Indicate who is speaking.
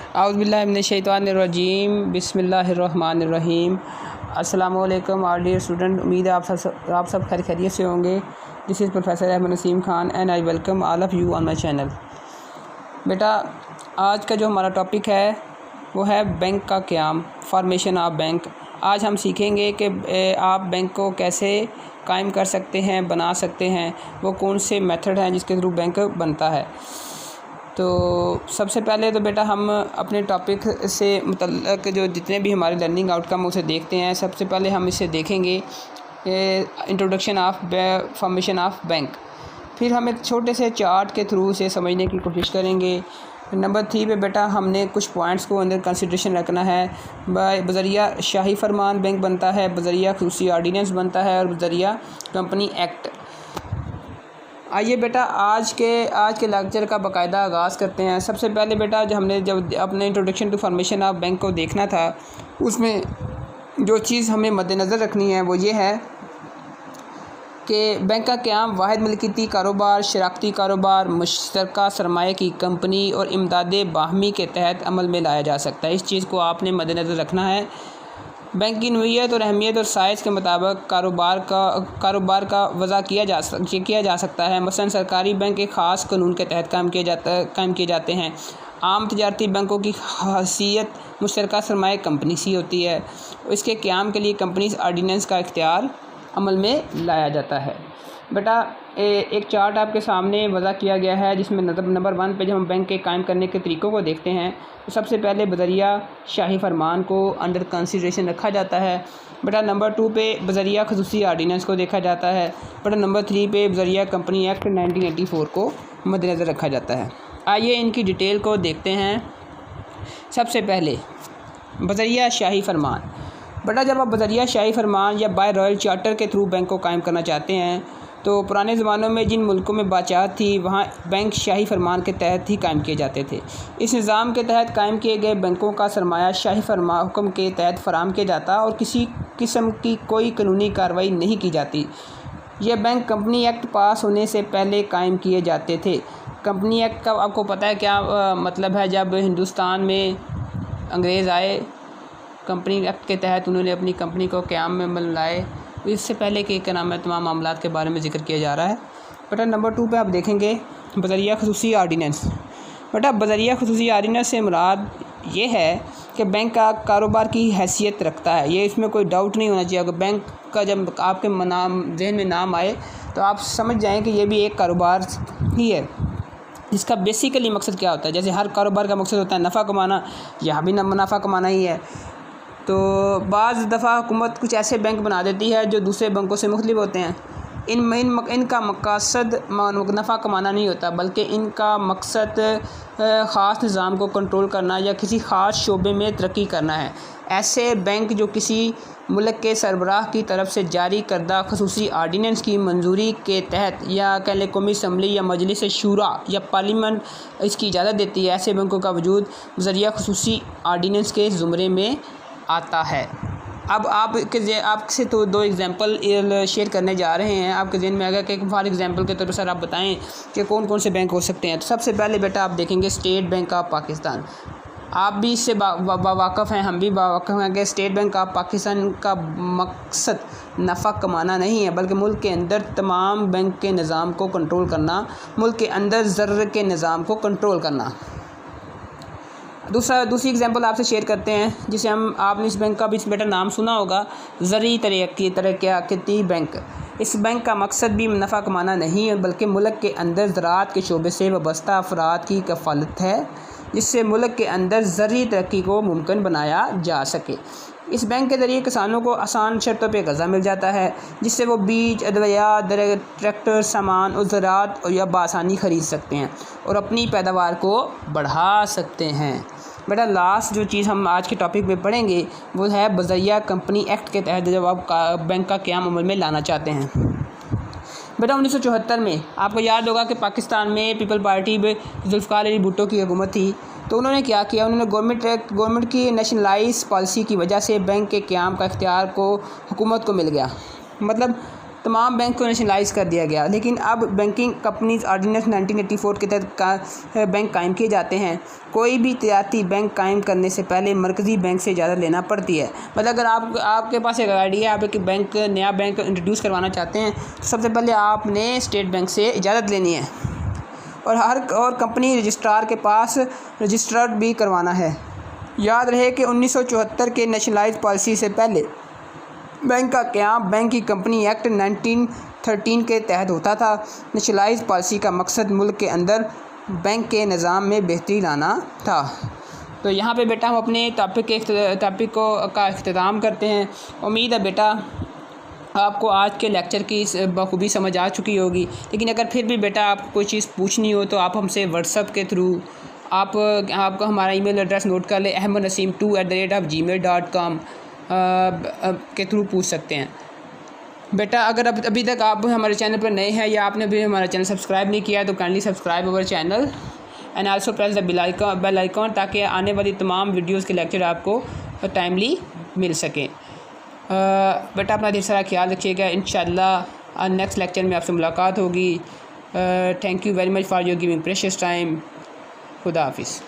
Speaker 1: औज़ुबिल्लाहि मिनश्शैतानिर्रजीम बिस्मिल्लाहिर्रहमानिर्रहीम। अस्सलामुअलैकुम आल dear student, उम्मीद है आप सब खैरियत से होंगे। This is professor Ahmad Naseem Khan and I welcome all of you on my channel. बेटा, आज का जो हमारा टॉपिक है वो है बैंक का क़याम, फॉर्मेशन ऑफ बैंक। आज हम सीखेंगे कि आप बैंक को कैसे कायम कर सकते हैं, बना सकते हैं, वो कौन से मेथड हैं जिसके थ्रू बैंक बनता है। तो सबसे पहले तो बेटा हम अपने टॉपिक से मुतल्लक जो जितने भी हमारे लर्निंग आउटकम उसे देखते हैं। सबसे पहले हम इसे देखेंगे introduction of formation of bank. फिर हम एक छोटे से चार्ट के थ्रू से समझने की कोशिश करेंगे। नंबर 3 पे बेटा हमने कुछ पॉइंट्स को अंदर कंसिडरेशन रखना है। बज़रिया शाही फरमान बैंक बनता है, बज़रिया खुसूसी ऑर्डिनेंस बनता है और बज़रिया कंपनी एक्ट। आइए बेटा आज के लेक्चर का बाकायदा आगाज़ करते हैं। सबसे पहले बेटा जब अपने introduction to formation of bank को देखना था, उसमें जो चीज़ हमें मद्देनज़र रखनी है वो ये है कि बैंक का क़याम वाहिद मिल्कियती कारोबार, शराकती कारोबार, मुश्तरका सरमाए की कंपनी और इमदाद बाहमी के तहत अमल में लाया जा सकता है। इस चीज़ को आपने मद्देनज़र रखना है। बैंक की नोयत और अहमियत और साइज़ के मुताबिक कारोबार का वज़ा किया जा सकता है। मसलन सरकारी बैंक एक ख़ास कानून के तहत कायम किए जाते हैं। आम तजारती बैंकों की खासियत मुश्तरका सरमाए कंपनी सी होती है। इसके क़याम के लिए कंपनीज ऑर्डिनेंस का इख्तियार अमल में लाया जाता है। बेटा एक चार्ट आपके सामने वज़ा किया गया है जिसमें नंबर 1 पे जब हम बैंक के कायम करने के तरीक़ों को देखते हैं तो सबसे पहले बज़रिया शाही फरमान को अंडर कंसिडरेशन रखा जाता है। बेटा नंबर 2 पे बज़रिया खुसूसी ऑर्डिनेंस को देखा जाता है। बेटा नंबर 3 पे बज़रिया कंपनी एक्ट 1984 को मद्देनज़र रखा जाता है। आइए इनकी डिटेल को देखते हैं। सबसे पहले बज़रिया शाही फरमान। बेटा जब आप बज़रिया शाही फरमान या बाय रॉयल चार्टर के थ्रू बैंक को कायम करना चाहते हैं तो पुराने ज़मानों में जिन मुल्कों में बादशाहत थी वहाँ बैंक शाही फरमान के तहत ही कायम किए जाते थे। इस निज़ाम के तहत कायम किए गए बैंकों का सरमाया शाही फरमान हुक्म के तहत फराम किया जाता और किसी किस्म की कोई कानूनी कार्रवाई नहीं की जाती। यह बैंक कंपनी एक्ट पास होने से पहले कायम किए जाते थे। कंपनी एक्ट का आपको पता है क्या मतलब है? जब हिंदुस्तान में अंग्रेज़ आए, कंपनी एक्ट के तहत उन्होंने अपनी कंपनी को क़याम में लाए। इससे पहले के क्या नाम है तमाम मामलात के बारे में ज़िक्र किया जा रहा है। बेटा नंबर 2 पे आप देखेंगे बज़रिया खुसूसी ऑर्डिनेंस। बेटा बज़रिया खुसूसी ऑर्डिनेंस से मुराद ये है कि बैंक का कारोबार की हैसियत रखता है। ये इसमें कोई डाउट नहीं होना चाहिए। अगर बैंक का जब आपके जहन में नाम आए तो आप समझ जाएँ कि ये भी एक कारोबार ही है। इसका बेसिकली मकसद क्या होता है? जैसे हर कारोबार का मकसद होता है नफ़ा कमाना, यहाँ भी मुनाफा कमाना ही है। तो बाज़ दफ़ा हुकूमत कुछ ऐसे बैंक बना देती है जो दूसरे बैंकों से मुख्तलिफ होते हैं। इनका मकसद नफ़ा कमाना नहीं होता, बल्कि इनका मकसद ख़ास निज़ाम को कंट्रोल करना या किसी ख़ास शोबे में तरक्की करना है। ऐसे बैंक जो किसी मुल्क के सरबराह की तरफ से जारी करदा खुसूसी ऑर्डिनेंस की मंजूरी के तहत या कह लें कौमी असम्बली या मजलिस शूरा या पार्लियामेंट इसकी इजाज़त देती है, ऐसे बैंकों का वजूद बज़रिया खुसूसी ऑर्डिनेंस के ज़ुमरे में आता है। अब आपसे तो 2 एग्जांपल शेयर करने जा रहे हैं। आपके ज़हन में आएगा कि फॉर एग्जांपल के तौर पर सर आप बताएं कि कौन कौन से बैंक हो सकते हैं। तो सबसे पहले बेटा आप देखेंगे स्टेट बैंक ऑफ पाकिस्तान। आप भी इससे वाक़फ़ हैं, हम भी वाक़फ़ हैं कि स्टेट बैंक ऑफ पाकिस्तान का मकसद नफ़ा कमाना नहीं है, बल्कि मुल्क के अंदर तमाम बैंक के निज़ाम को कंट्रोल करना, मुल्क के अंदर ज़र के निज़ाम को कंट्रोल करना। दूसरी एग्जांपल आपसे शेयर करते हैं जिसे आपने इस बैंक का भी बेटा नाम सुना होगा, ज़री तरक्की बैंक। इस बैंक का मकसद भी नफ़ा कमाना नहीं है, बल्कि मुल्क के अंदर ज़राअत के शोबे से वाबस्ता अफराद की कफ़ालत है, जिससे मुल्क के अंदर ज़रूरी तरक्की को मुमकिन बनाया जा सके। इस बैंक के ज़रिए किसानों को आसान शर्तों पे कर्ज़ा मिल जाता है, जिससे वो बीज, अदविया, ट्रैक्टर, सामान और ज़राअत या बासानी ख़रीद सकते हैं और अपनी पैदावार को बढ़ा सकते हैं। बेटा लास्ट जो चीज़ हम आज के टॉपिक में पढ़ेंगे वो है बज़रिया कंपनी एक्ट के तहत जब आप बैंक का क़याम अमल में लाना चाहते हैं। बेटा 1974 में आपको याद होगा कि पाकिस्तान में पीपल पार्टी में जुल्फ़िकार अली भुट्टो की हुकूमत थी। तो उन्होंने क्या किया, उन्होंने गवर्नमेंट की नेशनलाइज पॉलिसी की वजह से बैंक के क़याम का इख्तियार को हुकूमत को मिल गया। मतलब तमाम बैंक को नेशनलाइज कर दिया गया। लेकिन अब बैंकिंग कंपनीज ऑर्डिनेंस 1984 के तहत बैंक कायम किए जाते हैं। कोई भी तजारती बैंक कायम करने से पहले मरकज़ी बैंक से इजाज़त लेना पड़ती है। मतलब अगर आपके पास एक आइडिया, आप एक नया बैंक इंट्रोड्यूस करवाना चाहते हैं तो सबसे पहले आपने स्टेट बैंक से इजाज़त लेनी है और कंपनी रजिस्ट्रार के पास रजिस्टर्ड भी करवाना है। याद रहे कि 1974 के नेशनलाइज पॉलिसी से पहले बैंक का क़याम बैंक की कंपनी एक्ट 1913 के तहत होता था। नेशनलाइज पॉलिसी का मकसद मुल्क के अंदर बैंक के निज़ाम में बेहतरी लाना था। तो यहाँ पे बेटा हम अपने टॉपिक का इख्तिताम करते हैं। उम्मीद है बेटा आपको आज के लेक्चर की बखूबी समझ आ चुकी होगी। लेकिन अगर फिर भी बेटा आपको कोई चीज़ पूछनी हो तो आप हमसे व्हाट्सएप के थ्रू आपको हमारा ईमेल एड्रेस नोट कर ले ahmadnaseem2@gmail.com के थ्रू पूछ सकते हैं। बेटा अगर अभी तक आप हमारे चैनल पर नए हैं या आपने अभी हमारा चैनल सब्सक्राइब नहीं किया तो kindly subscribe our channel and also press the bell icon ताकि आने वाली तमाम वीडियोस के लेक्चर आपको टाइमली मिल सकें। बेटा अपना ढेर सारा ख्याल रखिएगा। इंशाल्लाह नेक्स्ट लेक्चर में आपसे मुलाकात होगी। Thank you very much for your giving precious time. खुदा हाफिज़।